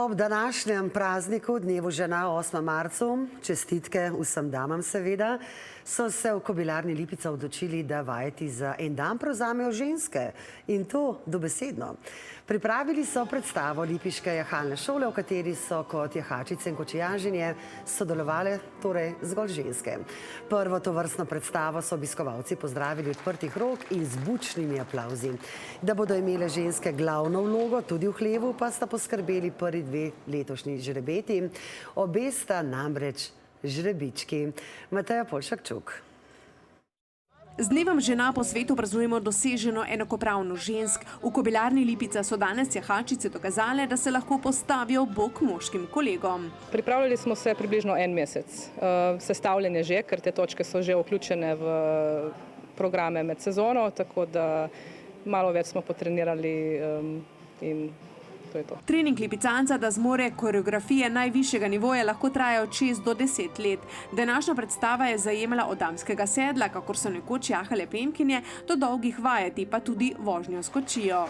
Ob današnjem prazniku, dnevu žena 8. marcu, čestitke vsem damam seveda, so se v Kobilarni Lipica odločili, da vajeti za en dan prevzamejo ženske in to dobesedno. Pripravili so predstavo lipiške jahalne šole, v kateri so kot jahačice in kočijaženje sodelovale torej zgolj ženske. Prvo tovrstno predstavo so obiskovalci pozdravili odprtih rok in z bučnimi aplavzi. Da bodo imele ženske glavno vlogo tudi v hlevu, pa sta poskrbeli prvi dve letošnji žrebeti. Obe sta namreč žrebički. Mateja Polšak-Čuk. Z dnevom žena po svetu praznujemo doseženo enakopravnost žensk. V Kobilarni Lipica so danes jahačice dokazale, da se lahko postavijo ob bok moškim kolegom. Pripravljali smo se približno en mesec. Sestavljen je že, ker te točke so že vključene v programe med sezono, tako da malo več smo potrenirali in to je to. Trening lipicanca, da zmore koreografije najvišjega nivoja, lahko traja od 6 do 10 let. Današnja predstava je zajemala od damskega sedla, kakor so nekoč jahale plemkinje, do dolgih vajeti, pa tudi vožnjo s kočijo.